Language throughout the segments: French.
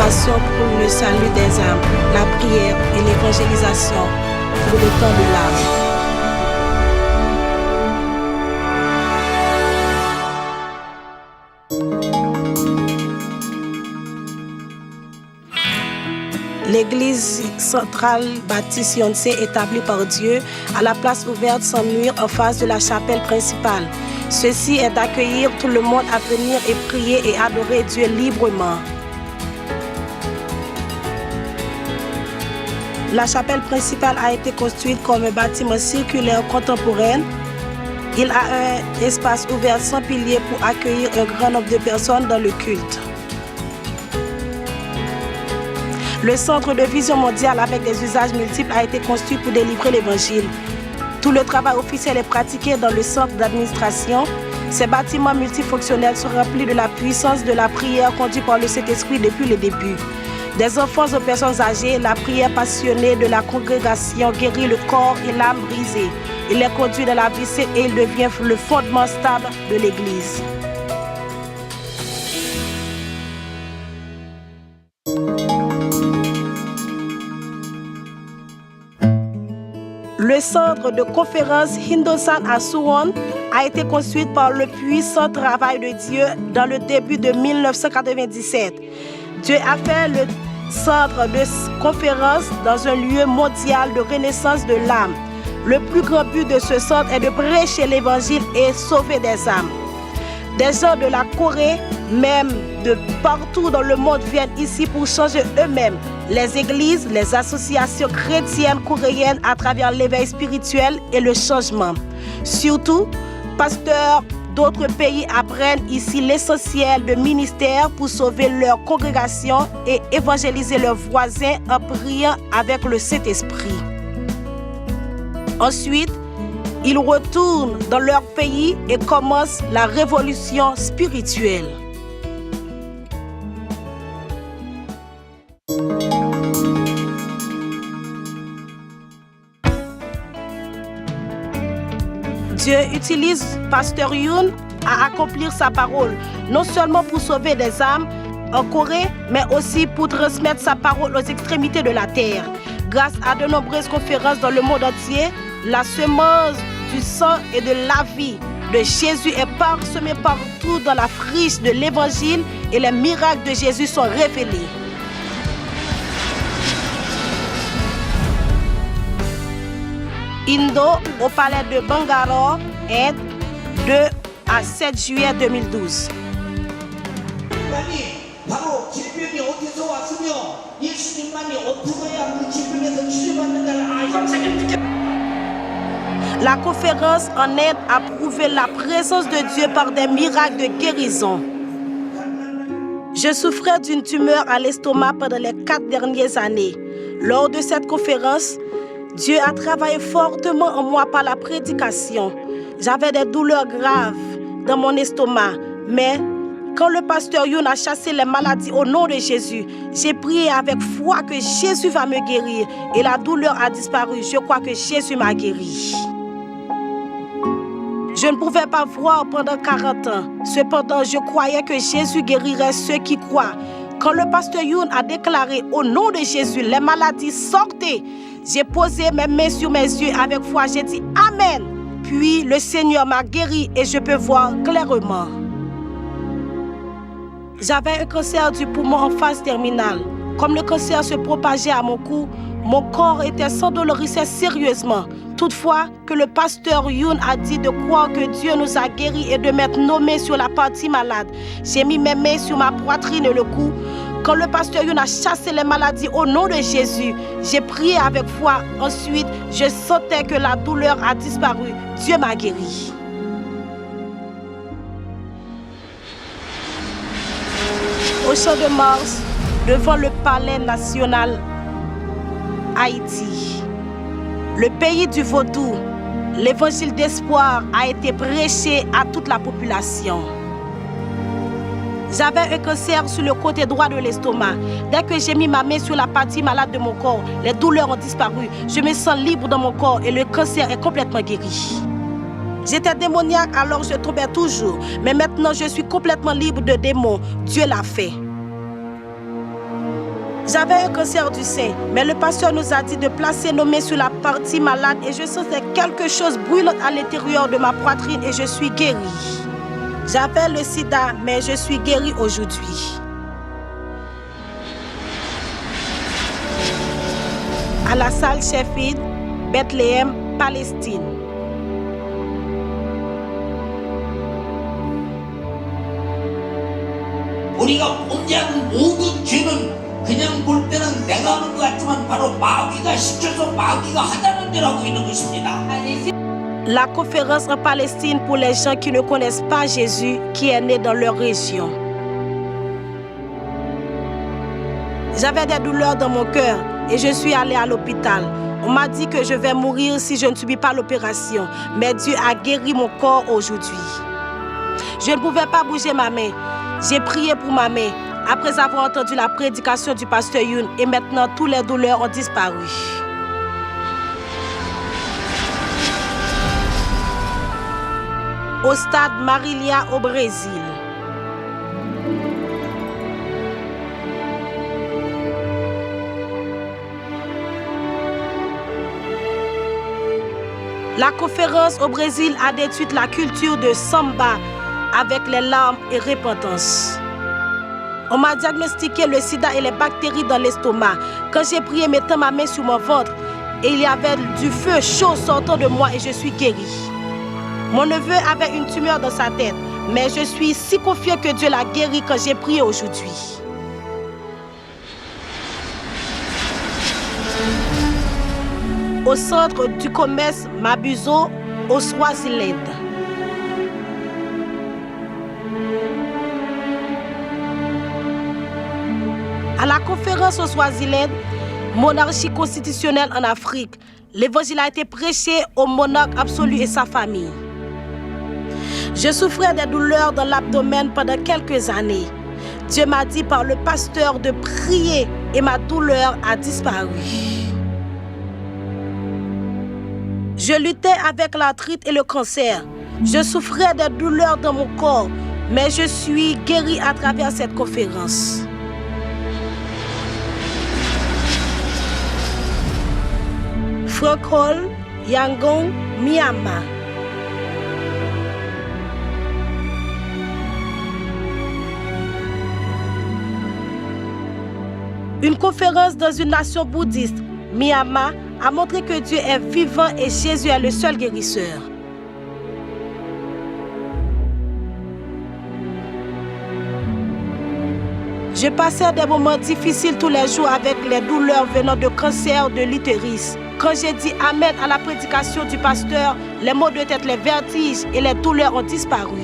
l'évangélisation pour le salut des âmes, la prière et l'évangélisation pour le temps de l'âme. L'église centrale baptiste Yonsei établie par Dieu à la place ouverte sans mur en face de la chapelle principale. Ceci est d'accueillir tout le monde à venir et prier et adorer Dieu librement. La chapelle principale a été construite comme un bâtiment circulaire contemporain. Il a un espace ouvert sans piliers pour accueillir un grand nombre de personnes dans le culte. Le centre de vision mondiale avec des usages multiples a été construit pour délivrer l'évangile. Tout le travail officiel est pratiqué dans le centre d'administration. Ces bâtiments multifonctionnels sont remplis de la puissance de la prière conduite par le Saint-Esprit depuis le début. Des enfants aux personnes âgées, la prière passionnée de la congrégation guérit le corps et l'âme brisée. Il les conduit dans la vie sainte et il devient le fondement stable de l'Église. Le centre de conférence Hindosan à Suwon a été construit par le puissant travail de Dieu dans le début de 1997. Dieu a fait le centre de conférence dans un lieu mondial de renaissance de l'âme. Le plus grand but de ce centre est de prêcher l'évangile et sauver des âmes. Des gens de la Corée, même de partout dans le monde, viennent ici pour changer eux-mêmes les églises, les associations chrétiennes coréennes à travers l'éveil spirituel et le changement. Surtout, pasteurs d'autres pays apprennent ici l'essentiel de ministère pour sauver leur congrégation et évangéliser leurs voisins en priant avec le Saint-Esprit. Ensuite, ils retournent dans leur pays et commencent la révolution spirituelle. Dieu utilise Pasteur Yoon à accomplir sa parole, non seulement pour sauver des âmes en Corée, mais aussi pour transmettre sa parole aux extrémités de la terre. Grâce à de nombreuses conférences dans le monde entier, la semence du sang et de la vie de Jésus est parsemée partout dans la friche de l'Évangile et les miracles de Jésus sont révélés. Indo, au palais de Bangalore, Inde, 2 à 7 juillet 2012. La conférence en Inde a prouvé la présence de Dieu par des miracles de guérison. Je souffrais d'une tumeur à l'estomac pendant les 4 dernières années. Lors de cette conférence, Dieu a travaillé fortement en moi par la prédication. J'avais des douleurs graves dans mon estomac, mais quand le pasteur Yoon a chassé les maladies au nom de Jésus, j'ai prié avec foi que Jésus va me guérir et la douleur a disparu. Je crois que Jésus m'a guéri. Je ne pouvais pas voir pendant 40 ans. Cependant, je croyais que Jésus guérirait ceux qui croient. Quand le pasteur Yoon a déclaré au nom de Jésus, les maladies sortaient. J'ai posé mes mains sur mes yeux avec foi. J'ai dit Amen. Puis le Seigneur m'a guéri et je peux voir clairement. J'avais un cancer du poumon en phase terminale. Comme le cancer se propageait à mon cou, mon corps était s'endolorisait sérieusement. Toutefois, que le pasteur Yoon a dit de croire que Dieu nous a guéris et de mettre nos mains sur la partie malade. J'ai mis mes mains sur ma poitrine et le cou. Quand le pasteur Yoon a chassé les maladies au nom de Jésus, j'ai prié avec foi. Ensuite, je sentais que la douleur a disparu. Dieu m'a guéri. Au Champ de Mars, devant le Palais national, Haïti. Le pays du vaudou, l'évangile d'espoir a été prêché à toute la population. J'avais un cancer sur le côté droit de l'estomac. Dès que j'ai mis ma main sur la partie malade de mon corps, les douleurs ont disparu. Je me sens libre dans mon corps et le cancer est complètement guéri. J'étais démoniaque, alors je tombais toujours. Mais maintenant, je suis complètement libre de démons. Dieu l'a fait. J'avais un cancer du sein, mais le pasteur nous a dit de placer nos mains sur la partie malade et je sentais quelque chose brûlant à l'intérieur de ma poitrine et je suis guérie. J'avais le sida, mais je suis guérie aujourd'hui. À la salle Sheffield, Bethléem, Palestine. 우리가 범죄하는 모든 죄는 그냥 볼 때는 내가 하는 것 같지만 바로 마귀가 시켜서 마귀가 하자는 대로 하고 있는 것입니다. La conférence en Palestine pour les gens qui ne connaissent pas Jésus, qui est né dans leur région. J'avais des douleurs dans mon cœur et je suis allée à l'hôpital. On m'a dit que je vais mourir si je ne subis pas l'opération, mais Dieu a guéri mon corps aujourd'hui. Je ne pouvais pas bouger ma main. J'ai prié pour ma main après avoir entendu la prédication du pasteur Youn et maintenant toutes les douleurs ont disparu. Au stade Marília au Brésil. La conférence au Brésil a détruit la culture de samba avec les larmes et repentance. On m'a diagnostiqué le sida et les bactéries dans l'estomac. Quand j'ai prié, mettant ma main sur mon ventre, et il y avait du feu chaud sortant de moi et je suis guérie. Mon neveu avait une tumeur dans sa tête, mais je suis si confiée que Dieu l'a guéri quand j'ai prié aujourd'hui. Au centre du commerce Mabuzo, au Swaziland. À la conférence au Swaziland, monarchie constitutionnelle en Afrique, l'évangile a été prêché au monarque absolu et sa famille. Je souffrais des douleurs dans l'abdomen pendant quelques années. Dieu m'a dit par le pasteur de prier et ma douleur a disparu. Je luttais avec l'arthrite et le cancer. Je souffrais des douleurs dans mon corps, mais je suis guérie à travers cette conférence. Frankhol, Yangon, Myanmar. Une conférence dans une nation bouddhiste, Myanmar, a montré que Dieu est vivant et Jésus est le seul guérisseur. Je passais des moments difficiles tous les jours avec les douleurs venant de cancer de l'utérus. Quand j'ai dit Amen à la prédication du pasteur, les maux de tête, les vertiges et les douleurs ont disparu.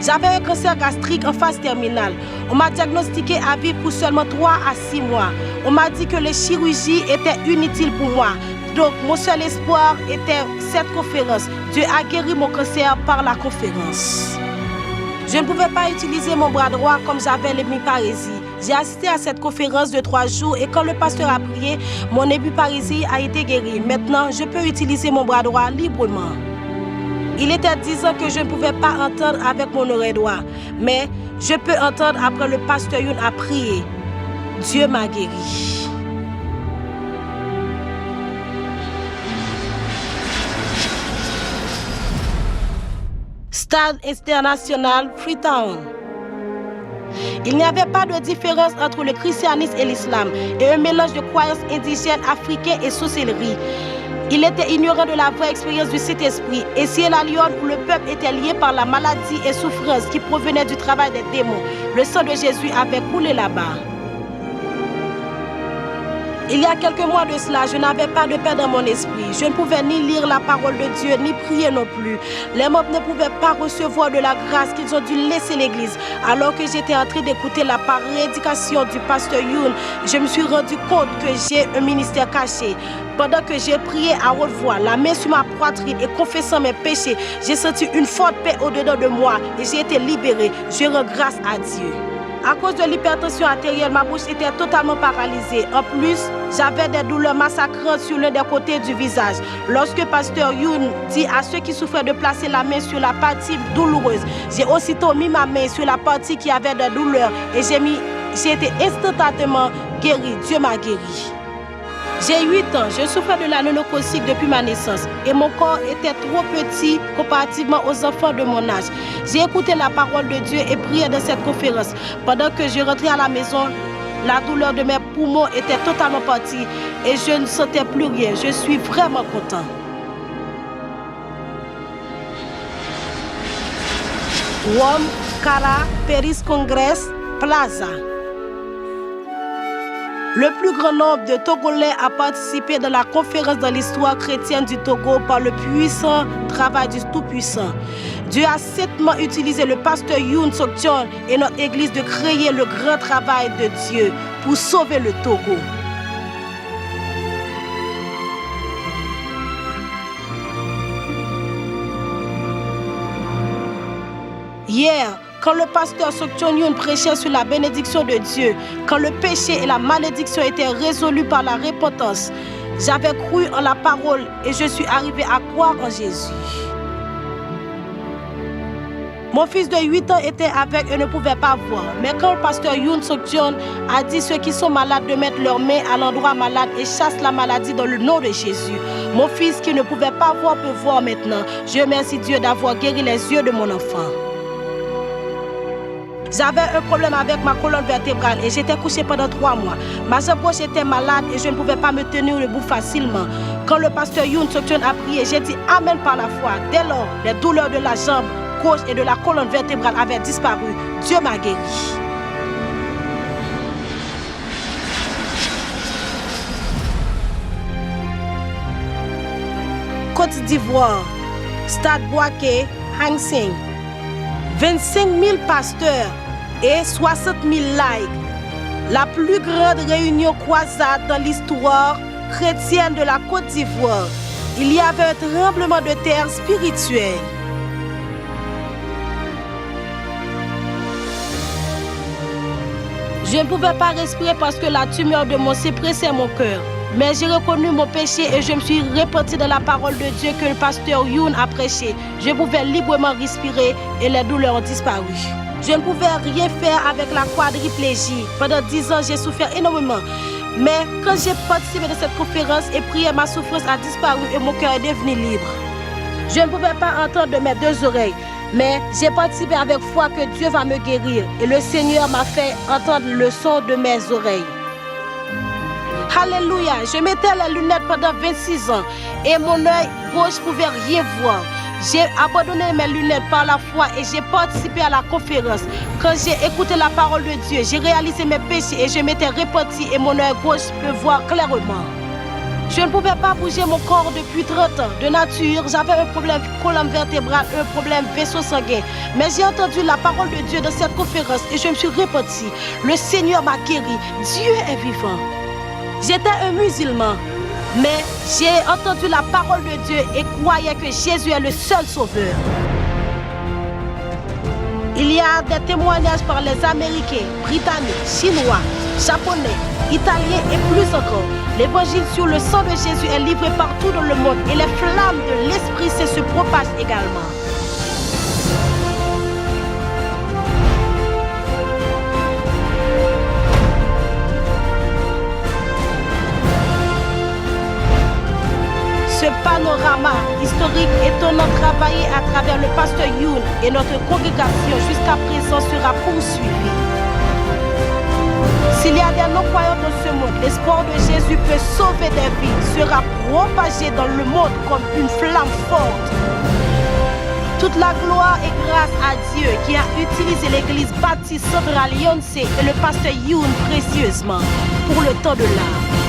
J'avais un cancer gastrique en phase terminale. On m'a diagnostiqué à vivre pour seulement 3 à 6 mois. On m'a dit que les chirurgies étaient inutiles pour moi. Donc, mon seul espoir était cette conférence. Dieu a guéri mon cancer par la conférence. Je ne pouvais pas utiliser mon bras droit comme j'avais l'hémiparésie. J'ai assisté à cette conférence de 3 jours et quand le pasteur a prié, mon hémiparésie a été guérie. Maintenant, je peux utiliser mon bras droit librement. Il était 10 ans que je ne pouvais pas entendre avec mon oreille droite, mais je peux entendre après le pasteur Youn a prié. Dieu m'a guéri. Stade international Freetown. Il n'y avait pas de différence entre le christianisme et l'islam et un mélange de croyances indigènes, africaines et sorcellerie. Il était ignorant de la vraie expérience du Saint-Esprit et Sierra Leone où le peuple était lié par la maladie et souffrance qui provenaient du travail des démons. Le sang de Jésus avait coulé là-bas. Il y a quelques mois de cela, je n'avais pas de paix dans mon esprit. Je ne pouvais ni lire la parole de Dieu, ni prier non plus. Les membres ne pouvaient pas recevoir de la grâce qu'ils ont dû laisser l'église. Alors que j'étais en train d'écouter la prédication du pasteur Youn, je me suis rendu compte que j'ai un ministère caché. Pendant que j'ai prié à haute voix, la main sur ma poitrine et confessant mes péchés, j'ai senti une forte paix au-dedans de moi et j'ai été libérée. Je rends grâce à Dieu. À cause de l'hypertension artérielle, ma bouche était totalement paralysée. En plus, j'avais des douleurs massacrantes sur l'un des côtés du visage. Lorsque pasteur Youn dit à ceux qui souffraient de placer la main sur la partie douloureuse, j'ai aussitôt mis ma main sur la partie qui avait des douleurs et j'ai été instantanément guéri, Dieu m'a guéri. J'ai 8 ans, je souffrais de l'anénocosie depuis ma naissance et mon corps était trop petit comparativement aux enfants de mon âge. J'ai écouté la parole de Dieu et prié dans cette conférence. Pendant que je rentrais à la maison, la douleur de mes poumons était totalement partie et je ne sentais plus rien. Je suis vraiment content. Rome, Cara, Paris Congress, Plaza. Le plus grand nombre de Togolais a participé dans la conférence dans l'histoire chrétienne du Togo par le puissant travail du Tout-Puissant. Dieu a certainement utilisé le pasteur Youn Sokjon et notre église de créer le grand travail de Dieu pour sauver le Togo. Hier, quand le pasteur Sokjon Youn prêchait sur la bénédiction de Dieu, quand le péché et la malédiction étaient résolus par la repentance, j'avais cru en la parole et je suis arrivé à croire en Jésus. Mon fils de 8 ans était aveugle et ne pouvait pas voir. Mais quand le pasteur Youn Sokjon a dit ceux qui sont malades de mettre leurs mains à l'endroit malade et chasse la maladie dans le nom de Jésus, mon fils qui ne pouvait pas voir peut voir maintenant. Je remercie Dieu d'avoir guéri les yeux de mon enfant. J'avais un problème avec ma colonne vertébrale et j'étais couché pendant 3 mois. Ma jambe gauche était malade et je ne pouvais pas me tenir debout facilement. Quand le pasteur Youn Sokjon a prié, j'ai dit Amen par la foi. Dès lors, les douleurs de la jambe gauche et de la colonne vertébrale avaient disparu. Dieu m'a guéri. Côte d'Ivoire, Stade Bouaké, Hang Seng. 25 000 pasteurs et 60 000 laïcs. La plus grande réunion croisade dans l'histoire chrétienne de la Côte d'Ivoire. Il y avait un tremblement de terre spirituel. Je ne pouvais pas respirer parce que la tumeur de mon sein pressait mon cœur. Mais j'ai reconnu mon péché et je me suis repenti dans la parole de Dieu que le pasteur Youn a prêché. Je pouvais librement respirer et les douleurs ont disparu. Je ne pouvais rien faire avec la quadriplégie. Pendant 10 ans, j'ai souffert énormément. Mais quand j'ai participé de cette conférence et prié, ma souffrance a disparu et mon cœur est devenu libre. Je ne pouvais pas entendre de mes 2 oreilles. Mais j'ai participé avec foi que Dieu va me guérir. Et le Seigneur m'a fait entendre le son de mes oreilles. Alléluia, je mettais les lunettes pendant 26 ans et mon œil gauche ne pouvait rien voir. J'ai abandonné mes lunettes par la foi et j'ai participé à la conférence. Quand j'ai écouté la parole de Dieu, j'ai réalisé mes péchés et je m'étais repenti et mon œil gauche peut voir clairement. Je ne pouvais pas bouger mon corps depuis 30 ans. De nature, j'avais un problème colonne vertébrale, un problème vaisseau sanguin. Mais j'ai entendu la parole de Dieu dans cette conférence et je me suis repenti. Le Seigneur m'a guéri. Dieu est vivant. J'étais un musulman, mais j'ai entendu la parole de Dieu et croyais que Jésus est le seul sauveur. Il y a des témoignages par les Américains, Britanniques, Chinois, Japonais, Italiens et plus encore. L'évangile sur le sang de Jésus est livré partout dans le monde et les flammes de l'Esprit Saint se propagent également. Ce panorama historique étonnant travaillé à travers le pasteur Youn et notre congrégation jusqu'à présent sera poursuivi. S'il y a des non-croyants dans ce monde, l'espoir de Jésus peut sauver des vies, sera propagé dans le monde comme une flamme forte. Toute la gloire et grâce à Dieu qui a utilisé l'église baptiste centrale Yonsei et le pasteur Youn précieusement pour le temps de l'âme.